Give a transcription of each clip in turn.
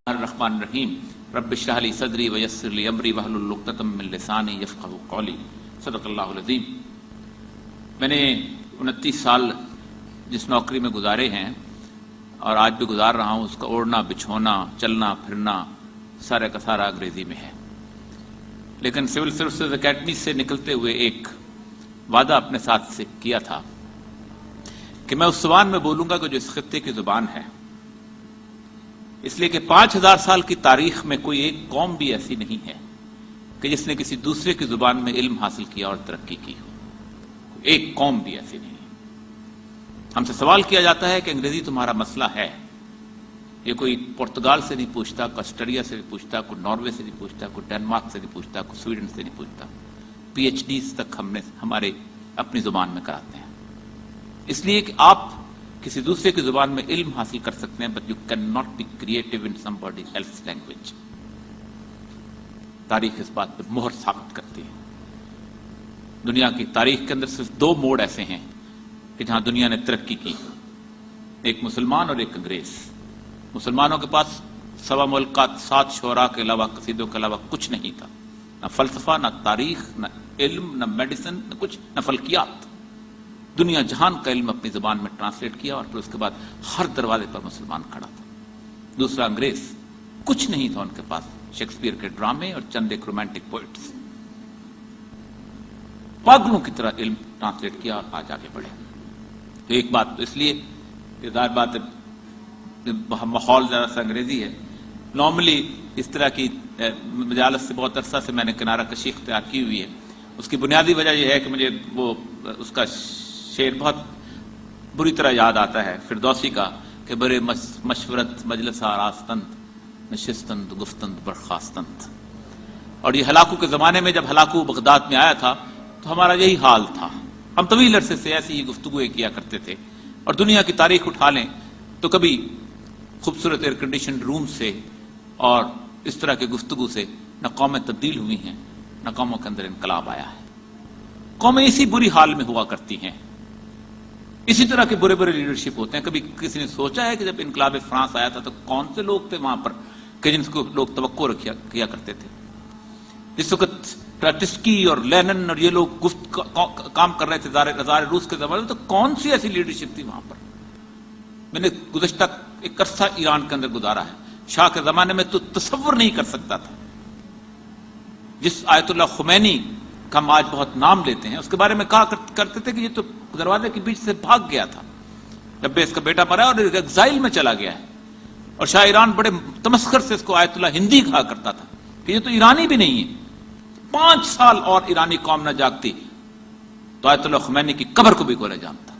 الرحمن الرحیم رب اشرح لی صدری ویسر لی امری واحلل عقدۃ من لسانی یفقہوا قولی. صدق اللہ العظیم. میں نے 29 سال جس نوکری میں گزارے ہیں اور آج بھی گزار رہا ہوں، اس کا اوڑھنا بچھونا چلنا پھرنا سارے کا سارا انگریزی میں ہے. لیکن سول سروسز اکیڈمی سے نکلتے ہوئے ایک وعدہ اپنے ساتھ سے کیا تھا کہ میں اس زبان میں بولوں گا کہ جو اس خطے کی زبان ہے، اس لیے کہ 5000 سال کی تاریخ میں کوئی ایک قوم بھی ایسی نہیں ہے کہ جس نے کسی دوسرے کی زبان میں علم حاصل کیا اور ترقی کی ہو. ایک قوم بھی ایسی نہیں ہے. ہم سے سوال کیا جاتا ہے کہ انگریزی تمہارا مسئلہ ہے. یہ کوئی پرتگال سے نہیں پوچھتا، کوئی آسٹریلیا سے نہیں پوچھتا، کوئی ناروے سے نہیں پوچھتا، کوئی ڈنمارک سے نہیں پوچھتا، کوئی سویڈن سے نہیں پوچھتا. پی ایچ ڈیز تک ہم نے ہمارے اپنی زبان میں کراتے ہیں، اس لیے کہ آپ کسی دوسرے کی زبان میں علم حاصل کر سکتے ہیں، but you can not be creative in somebody else language. تاریخ اس بات پر مہر ثابت کرتی ہے. دنیا کی تاریخ کے اندر صرف 2 موڑ ایسے ہیں کہ جہاں دنیا نے ترقی کی، ایک مسلمان اور ایک انگریز. مسلمانوں کے پاس 7 ملکات 7 شعراء کے علاوہ، قصیدوں کے علاوہ کچھ نہیں تھا، نہ فلسفہ، نہ تاریخ، نہ علم، نہ میڈیسن، نہ کچھ، نہ فلکیات. دنیا جہان کا علم اپنی زبان میں ٹرانسلیٹ کیا اور پھر اس کے بعد ہر دروازے پر مسلمان کھڑا تھا. دوسرا انگریز، کچھ نہیں تھا ان کے پاس، شیکسپیئر کے ڈرامے اور چند ایک رومانٹک پوئٹس. پاگلوں کی طرح علم ٹرانسلیٹ کیا اور آج آگے بڑھے. تو ایک بات تو اس لیے یہ ظاہر بات ہے ماحول ذرا سا انگریزی ہے. نارملی اس طرح کی مجالس سے بہت عرصہ سے میں نے کنارہ کشی اختیار کی ہوئی ہے. اس کی بنیادی وجہ یہ ہے کہ مجھے وہ اس کا شعر بہت بری طرح یاد آتا ہے فردوسی کا کہ برے مشورت مجلس آراستند نشستند گفتند برخاستند. اور یہ ہلاکو کے زمانے میں جب ہلاکو بغداد میں آیا تھا تو ہمارا یہی حال تھا. ہم طویل عرصے سے ایسی ہی گفتگویں کیا کرتے تھے. اور دنیا کی تاریخ اٹھا لیں تو کبھی خوبصورت ایئر کنڈیشن روم سے اور اس طرح کے گفتگو سے نہ قومیں تبدیل ہوئی ہیں، نہ قوموں کے اندر انقلاب آیا ہے. قومیں اسی بری حال میں ہوا کرتی ہیں. اسی طرح کے برے برے لیڈرشپ ہوتے ہیں. کبھی کسی نے سوچا ہے کہ جب انقلاب فرانس آیا تھا تو کون سے لوگ تھے وہاں پر کہ جن کو لوگ توقع کیا کرتے تھے؟ جس وقت ٹراتسکی اور لینن اور یہ لوگ کام کر رہے تھے ہزار روس کے زمانے میں، تو کون سی ایسی لیڈرشپ تھی وہاں پر؟ میں نے گزشتہ ایک عرصہ ایران کے اندر گزارا ہے. شاہ کے زمانے میں تو تصور نہیں کر سکتا تھا. جس آیت اللہ خمینی کا ہم آج بہت نام لیتے ہیں، اس کے بارے میں کہا کرتے تھے کہ یہ تو دروازے کے بیچ سے بھاگ گیا تھا جب اس کا بیٹا مرا اور ایگزائل میں چلا گیا ہے. اور شاہ ایران بڑے تمسخر سے اس کو آیت اللہ ہندی کہا کرتا تھا کہ یہ تو ایرانی بھی نہیں ہے. 5 سال اور ایرانی قوم نہ جاگتی تو آیت اللہ خمینی کی قبر کو بھی کوئی نہ جانتا.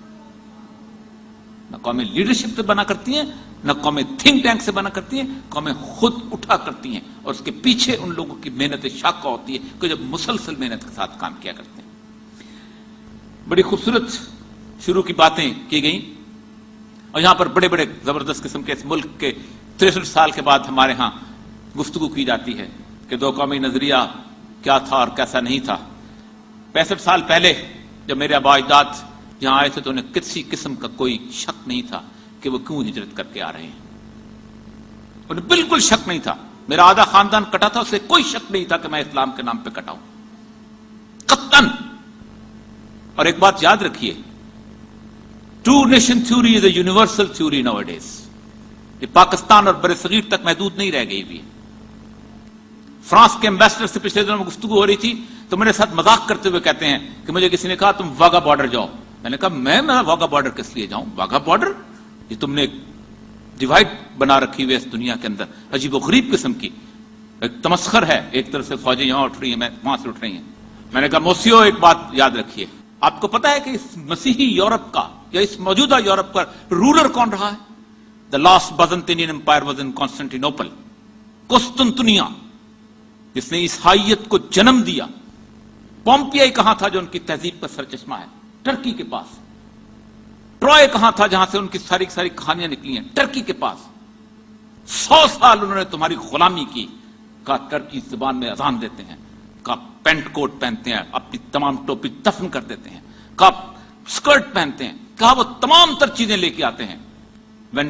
نہ قومیں لیڈرشپ سے بنا کرتی ہیں، نہ قومیں تھنک ٹینک سے بنا کرتی ہیں. قومیں خود اٹھا کرتی ہیں اور اس کے پیچھے ان لوگوں کی محنت شاقہ ہوتی ہے کہ جب مسلسل محنت کے ساتھ کام کیا کرتے ہیں. بڑی خوبصورت شروع کی باتیں کی گئیں اور یہاں پر بڑے بڑے زبردست قسم کے اس ملک کے 63 سال کے بعد ہمارے ہاں گفتگو کی جاتی ہے کہ 2 قومی نظریہ کیا تھا اور کیسا نہیں تھا. 65 سال پہلے جب میرے آبا اجداد یہاں آئے تھے تو انہیں کسی قسم کا کوئی شک نہیں تھا کہ وہ کیوں ہجرت کر کے آ رہے ہیں. انہیں بالکل شک نہیں تھا. میرا آدھا خاندان کٹا تھا، اسے کوئی شک نہیں تھا کہ میں اسلام کے نام پہ کٹا ہوں، قطعاً. اور ایک بات یاد رکھیے، 2 nation theory is a universal theory nowadays. یہ پاکستان اور برصغیر تک محدود نہیں رہ گئی بھی. فرانس کے ایمبیسڈر سے پچھلے دنوں میں گفتگو ہو رہی تھی تو میرے ساتھ مذاق کرتے ہوئے کہتے ہیں کہ مجھے کسی نے کہا تم واگا بارڈر جاؤ. میں نے کہا میں واگا بارڈر کس لیے جاؤں؟ واگا بارڈر یہ تم نے ایک ڈیوائڈ بنا رکھی ہوئی اس دنیا کے اندر، عجیب و غریب قسم کی ایک تمسخر ہے. ایک طرف سے فوجیں یہاں اٹھ رہی ہیں، میں وہاں سے اٹھ رہی ہیں. میں نے کہا موسیو ایک بات یاد رکھیے، آپ کو پتا ہے کہ اس مسیحی یورپ کا یا اس موجودہ یورپ کا رولر کون رہا ہے؟ The last Byzantine empire was in Constantinople, قسطنطنیہ، جس نے عیسائیت کو جنم دیا. پومپیائی کہاں تھا جو ان کی تہذیب کا سرچشمہ ہے؟ ٹرکی کے پاس. ٹروائے کہاں تھا جہاں سے ان کی ساری کہانیاں نکلی ہیں؟ ٹرکی کے پاس. 100 سال انہوں نے تمہاری غلامی کی. کہا ٹرکی زبان میں اذان دیتے ہیں، کہا پینٹ کوٹ پہنتے ہیں، اپنی تمام ٹوپی دفن کر دیتے ہیں، کہا اسکرٹ پہنتے ہیں، کہا وہ تمام تر چیزیں لے کے آتے ہیں. when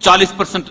40%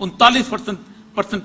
39%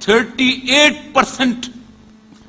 38%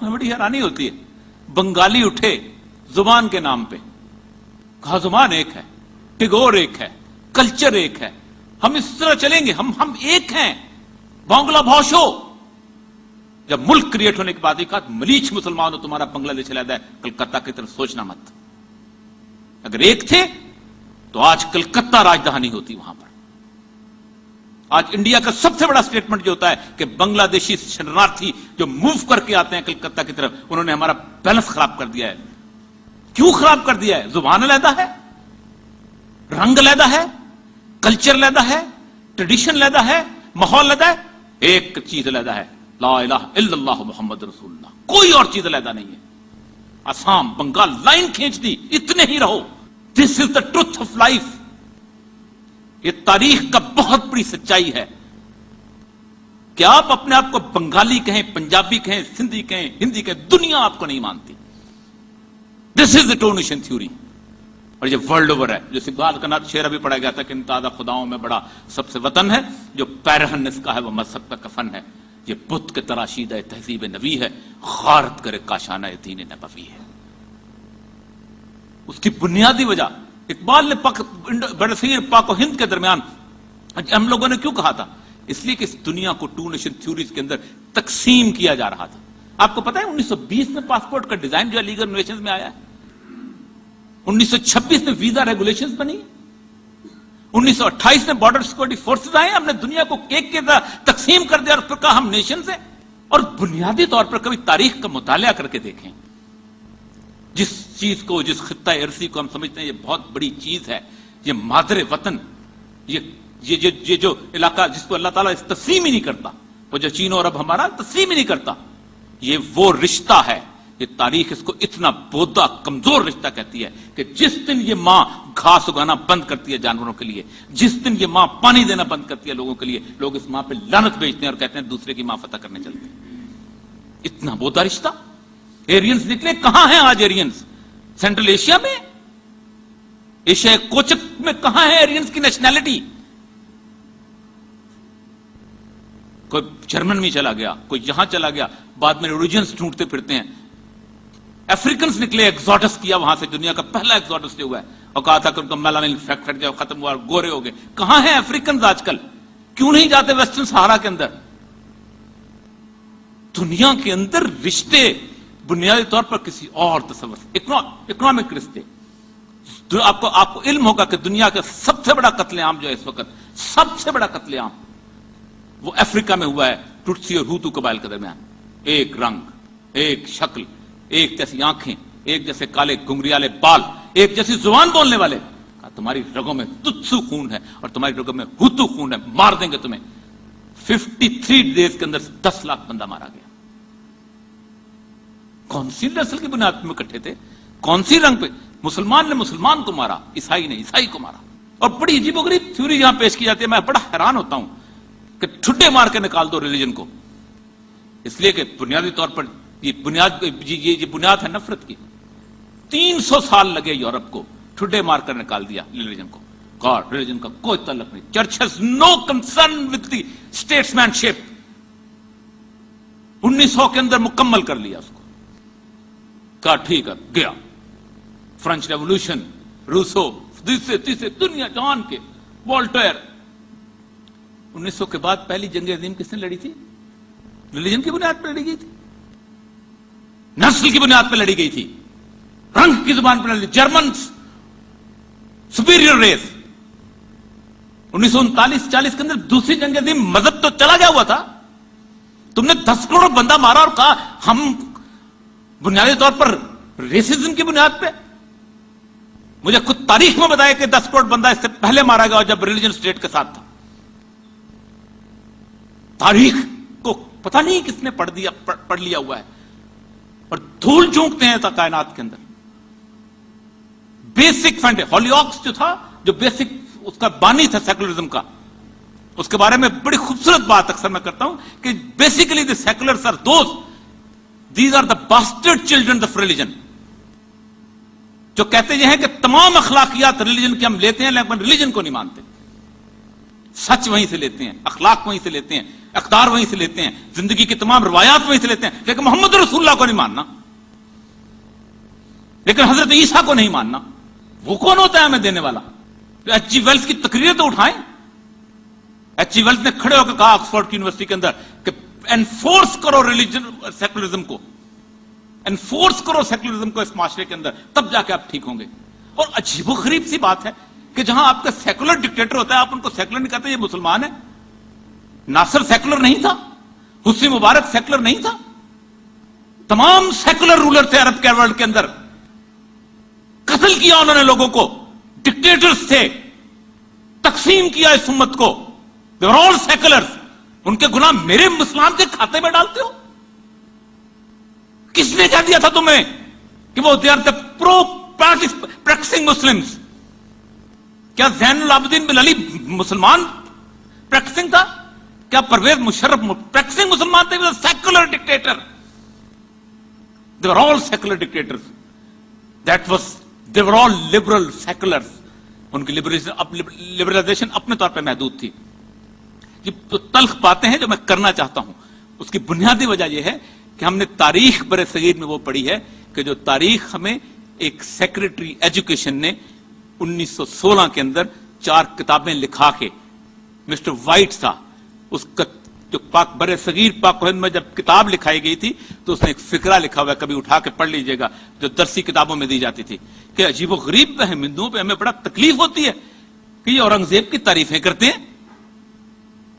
ہمیں بڑی حیرانی ہوتی ہے. بنگالی اٹھے زبان کے نام پہ, کہا زبان ایک ہے, ٹیگور ایک ہے, کلچر ایک ہے, ہم اس طرح چلیں گے, ہم ایک ہیں, بنگلہ بھاشو. جب ملک کریٹ ہونے کے بعد ایک ملیچ مسلمان ہو تمہارا بنگلہ دیش علیحدہ ہے, کلکتہ کی طرف سوچنا مت. اگر ایک تھے تو آج کلکتہ راجدھانی ہوتی وہاں پر. آج انڈیا کا سب سے بڑا سٹیٹمنٹ جو ہوتا ہے کہ بنگلہ دیشی شرنارتھی جو موو کر کے آتے ہیں کلکتہ کی طرف, انہوں نے ہمارا بیلنس خراب کر دیا ہے. کیوں خراب کر دیا ہے؟ زبان علیحدہ ہے, رنگ علیحدہ ہے, کلچر علیحدہ ہے, ٹریڈیشن علیحدہ ہے, ماحول علیحدہ ہے. ایک چیز علیحدہ ہے, لا الہ الا اللہ محمد رسول اللہ. کوئی اور چیز علیحدہ نہیں ہے. آسام بنگال لائن کھینچ دی, اتنے ہی رہو. دس از دا ٹروتھ آف لائف. یہ تاریخ کا بہت بڑی سچائی ہے کہ آپ اپنے آپ کو بنگالی کہیں, پنجابی کہیں, سندھی کہیں, ہندی کہیں, دنیا آپ کو نہیں مانتی. دس از دا ٹو نیشن تھیوری. اور یہ ورلڈ اوور ہے. جو اقبال کا شعر ابھی پڑھا گیا تھا کہ ان تازہ خداؤں میں بڑا سب سے وطن ہے, جو پیرہن اس کا ہے وہ مذہب کا کفن ہے. یہ بت کے تراشیدہ تہذیب نبی ہے, غارت کرے کاشانہ دین نبوی ہے. اس کی بنیادی وجہ اقبال نے برصغیر پاک و ہند کے درمیان ہم لوگوں نے کیوں کہا تھا؟ اس لیے کہ اس دنیا کو ٹو نیشن تھیوریز کے اندر تقسیم کیا جا رہا تھا. آپ کو پتا ہے 1920 میں پاسپورٹ کا ڈیزائن جو لیگل ریلیشنز میں آیا ہے, 1926 میں ویزا ریگولیشنز بنی, 1928 میں بارڈر سیکورٹی فورسز آئے, ہم نے دنیا کو ایک کے تقسیم کر دیا اور پھر کہا ہم نیشنز ہیں. اور بنیادی طور پر کبھی تاریخ کا مطالعہ کر کے دیکھیں, جس چیز کو, جس خطہ ارضی کو ہم سمجھتے ہیں یہ بہت بڑی چیز ہے, یہ مادر وطن, یہ جو علاقہ جس کو اللہ تعالیٰ تسلیم ہی نہیں کرتا, وہ جو چین اور عرب ہمارا تسلیم ہی نہیں کرتا, یہ وہ رشتہ ہے. یہ تاریخ اس کو اتنا بودا کمزور رشتہ کہتی ہے کہ جس دن یہ ماں گھاس اگانا بند کرتی ہے جانوروں کے لیے, جس دن یہ ماں پانی دینا بند کرتی ہے لوگوں کے لیے, لوگ اس ماں پہ لعنت بھیجتے ہیں اور کہتے ہیں دوسرے کی ماں فتح کرنے چلتے ہیں. اتنا بودا رشتہ. ایرینز نکلے, کہاں ہیں آج ایرینز؟ سینٹرل ایشیا میں, ایشیا کوچک میں کہاں ہے ایرینز کی نیشنلٹی؟ کوئی جرمن میں چلا گیا, کوئی یہاں چلا گیا, بعد میں اوریجنز ڈھونڈتے پھرتے ہیں. افریکنز نکلے, ایکزوڈس کیا وہاں سے, دنیا کا پہلا ایکزوڈس جو ہوا ہے, اور کہا تھا کہ ان کا میلانین فیکٹ جو ختم ہوا, گورے ہو گئے. کہاں ہیں افریکنز آج کل؟ کیوں نہیں جاتے ویسٹرن صحارا کے اندر؟ دنیا کے اندر رشتے بنیادی طور پر کسی اور تصور, اکنامک رشتے. آپ کو علم ہوگا کہ دنیا کا سب سے بڑا قتل عام جو ہے اس وقت, سب سے بڑا قتل عام وہ افریقہ میں ہوا ہے, ٹوٹسی اور ہوتو قبائل کے درمیان. ایک رنگ, ایک شکل, ایک جیسی آنکھیں, ایک جیسے کالے گنگریالے بال, ایک جیسی زبان بولنے والے. تمہاری رگوں میں تتسو خون ہے اور تمہاری رگوں میں ہوتو خون ہے, مار دیں گے تمہیں. 53 ڈیز کے اندر 10 لاکھ بندہ مارا گیا. کون سی نسل کی بنیاد پہ اکٹھے تھے؟ کون سی رنگ پہ؟ مسلمان نے مسلمان کو مارا, عیسائی نے عیسائی کو مارا. اور بڑی عجیب و غریب تھیوری یہاں پیش کی جاتی ہے. میں بڑا حیران ہوتا ہوں کہ ٹھڈے مار کے نکال دو ریلیجن کو, اس لیے کہ بنیادی طور پر یہ بنیاد ہے نفرت کی. 300 سال لگے یورپ کو ٹھڈے مار کر نکال دیا ریلیجن کو. گاڈ ریلیجن کا کوئی تعلق نہیں. Church has no concern with the statesmanship. 1900 کے اندر مکمل کر لیا اس کو, کہا ٹھیک ہے گیا. فرینچ ریولوشن, روسو, تیسرے دنیا جہان کے, والٹیر. 1900 کے بعد پہلی جنگ عظیم کس نے لڑی تھی؟ ریلیجن کی بنیاد پہ لڑی گئی تھی, نسل کی بنیاد پہ لڑی گئی تھی, رنگ کی زبان پہ لڑی. Germans superior race. 1939-40 کے اندر دوسری جنگ عظیم مذہب تو چلا گیا ہوا تھا. تم نے 10 کروڑ بندہ مارا اور کہا ہم بنیادی طور پر ریسزم کی بنیاد پہ. مجھے خود تاریخ میں بتایا کہ 10 کروڑ بندہ اس سے پہلے مارا گیا جب ریلیجن اسٹیٹ کے ساتھ تھا. تاریخ کو پتہ نہیں کس نے پڑھ لیا ہوا ہے اور دھول جھونکتے ہیں کائنات کے اندر. بیسک فنڈ ہالیاکس جو تھا, جو بیسک اس کا بانی تھا سیکولرزم کا, اس کے بارے میں بڑی خوبصورت بات اکثر میں کرتا ہوں کہ basically the seculars are those, these are the bastard children of religion, جو کہتے یہ ہیں کہ تمام اخلاقیات ریلیجن کی ہم لیتے ہیں لیکن ریلیجن کو نہیں مانتے. سچ وہیں سے لیتے ہیں، اخلاق وہیں سے لیتے ہیں، اقدار وہیں سے لیتے ہیں، زندگی کی تمام روایات وہیں سے لیتے ہیں، لیکن محمد رسول اللہ کو نہیں ماننا، لیکن حضرت عیسیٰ کو نہیں ماننا۔ وہ کون ہوتا ہے ہمیں دینے والا؟ ایچ جی ویلز کی تقریر تو اٹھائیں۔ ایچ جی ویلز نے کھڑے ہو کے کہا آکسفورڈ کی یونیورسٹی کے اندر کہ انفورس کرو ریلیجن سیکولرزم کو، انفورس کرو سیکولرزم کو اس معاشرے کے اندر، تب جا کے آپ ٹھیک ہوں گے۔ اور عجیب و غریب سی بات ہے کہ جہاں آپ کا سیکولر ڈکٹیٹر ہوتا ہے آپ ان کو سیکولر نہیں کہتے، یہ مسلمان ہے۔ ناصر سیکولر نہیں تھا، حسنی مبارک سیکولر نہیں تھا، تمام سیکولر رولر تھے عرب کے ورلڈ کے اندر، قتل کیا انہوں نے لوگوں کو، ڈکٹیٹرز تھے، تقسیم کیا اس امت کو، they were all seculars۔ ان کے گناہ میرے مسلمان کے کھاتے میں ڈالتے ہو؟ کس نے کہہ دیا تھا تمہیں کہ وہ they are the pro-practicing Muslims؟ کیا زین العابدین بن علی مسلمان پریکٹسنگ تھا؟ کیا پرویز مشرف پریکٹسنگ مسلمان تھے؟ Secular dictator, they were all secular dictators۔ they were all liberal seculars۔ ان کی لبرلائزیشن اپنے طور پہ محدود تھی۔ یہ تلخ باتیں ہیں جو میں کرنا چاہتا ہوں، اس کی بنیادی وجہ یہ ہے کہ ہم نے تاریخ بر صغیر میں وہ پڑھی ہے کہ جو تاریخ ہمیں ایک سیکریٹری ایجوکیشن نے 1916 کے اندر 4 کتابیں لکھا کے، مسٹر وائٹ تھا، اس کا جو پاک بر صغیر پاک و ہند میں جب کتاب لکھائی گئی تھی تو اس نے ایک فقرہ لکھا ہوا ہے، کبھی اٹھا کے پڑھ لیجئے گا، جو درسی کتابوں میں دی جاتی تھی کہ عجیب و غریب ہم ہندوؤں پہ ہمیں بڑا تکلیف ہوتی ہے کہ یہ اورنگزیب کی تعریفیں کرتے ہیں۔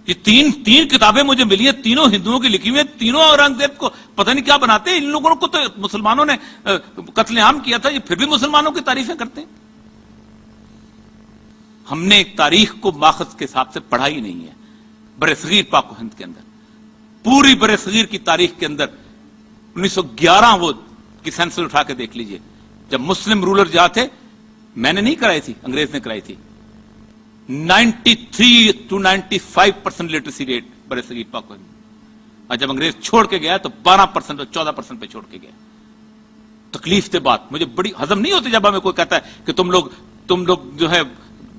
یہ تین کتابیں مجھے ملی ہیں، تینوں ہندوؤں کی لکھی ہوئی ہیں، تینوں اورنگزیب کو پتہ نہیں کیا بناتے ہیں، ان لوگوں کو تو مسلمانوں نے قتل عام کیا تھا، یہ پھر بھی مسلمانوں کی تعریفیں کرتے ہیں۔ ہم نے ایک تاریخ کو ماخذ کے حساب سے پڑھا ہی نہیں ہے۔ بر صغیر پاک و ہند کے اندر، پوری بر صغیر کی تاریخ کے اندر 1911 وہ کی سینسس اٹھا کے دیکھ لیجئے، جب مسلم رولر جہاں تھے، میں نے نہیں کرائی تھی، انگریز نے کرائی تھی، 93 to 95% لٹریسی ریٹ بر صغیر پاک و ہند، اور جب انگریز چھوڑ کے گیا تو 12% اور 14% پہ چھوڑ کے گیا۔ تکلیف سے بات مجھے بڑی ہضم نہیں ہوتی جب ہمیں کوئی کہتا ہے کہ تم لوگ جو ہے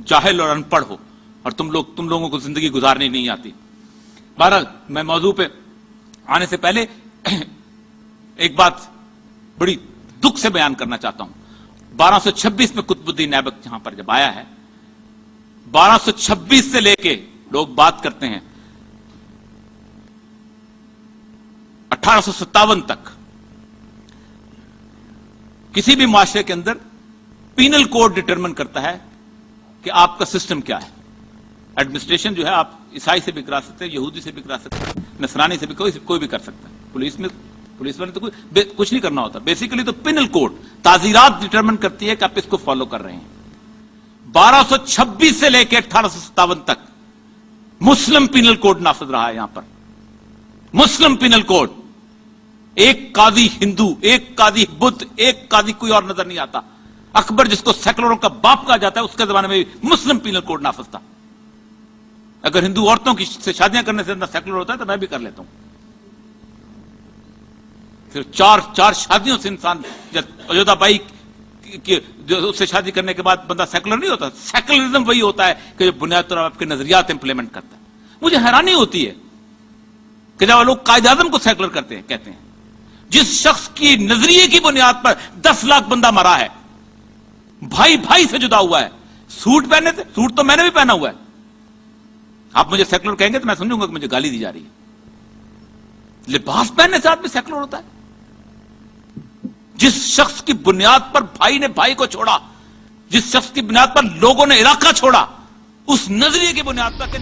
جاہل اور ان پڑھ ہو اور تم لوگوں کو زندگی گزارنی نہیں آتی۔ بہرحال میں موضوع پہ آنے سے پہلے ایک بات بڑی دکھ سے بیان کرنا چاہتا ہوں۔ 1226 میں قطب الدین ایبک جہاں پر جب آیا ہے، 1226 سے لے کے لوگ بات کرتے ہیں 1857 تک کسی بھی معاشرے کے اندر پینل کوڈ ڈٹرمن کرتا ہے کہ آپ کا سسٹم کیا ہے۔ ایڈمنسٹریشن جو ہے آپ عیسائی سے بھی کرا سکتے ہیں، یہودی سے بھی کرا سکتے ہیں، نصرانی سے بھی کوئی بھی کر سکتا ہے۔ پولیس میں تو کچھ نہیں کرنا ہوتا، بیسیکلی تو پینل کوڈ تعزیرات ڈٹرمن کرتی ہے کہ آپ اس کو فالو کر رہے ہیں۔ 1226 سے لے کے 1857 تک مسلم پینل کوڈ نافذ رہا ہے یہاں پر، مسلم پینل کوڈ۔ ایک قاضی ہندو، ایک قاضی بدھ، ایک قاضی کوئی اور نظر نہیں آتا۔ اکبر جس کو سیکولروں کا باپ کہا جاتا ہے، اس کے زمانے میں مسلم پینل کوڈ نافذ تھا۔ اگر ہندو عورتوں کی سے شادیاں کرنے سے سیکولر ہوتا ہے تو میں بھی کر لیتا ہوں۔ پھر چار شادیوں سے انسان، اجودھا بائی اس سے شادی کرنے کے بعد بندہ سیکولر نہیں ہوتا۔ سیکولرزم وہی ہوتا ہے کہ جو بنیاد طور پر آپ کے نظریات امپلیمنٹ کرتا ہے۔ مجھے حیرانی ہوتی ہے کہ جب لوگ قائد اعظم کو سیکولر کہتے ہیں، جس شخص کی نظریے کی بنیاد پر 10 لاکھ بندہ مرا ہے، بھائی سے جدا ہوا ہے، سوٹ پہنے تھے، سوٹ تو میں نے بھی پہنا ہوا ہے۔ آپ مجھے سیکولر کہیں گے تو میں سمجھوں گا کہ مجھے گالی دی جا رہی ہے۔ لباس پہننے سے آدمی سیکولر ہوتا ہے؟ جس شخص کی بنیاد پر بھائی نے بھائی کو چھوڑا، جس شخص کی بنیاد پر لوگوں نے علاقہ چھوڑا، اس نظریے کی بنیاد پر کہ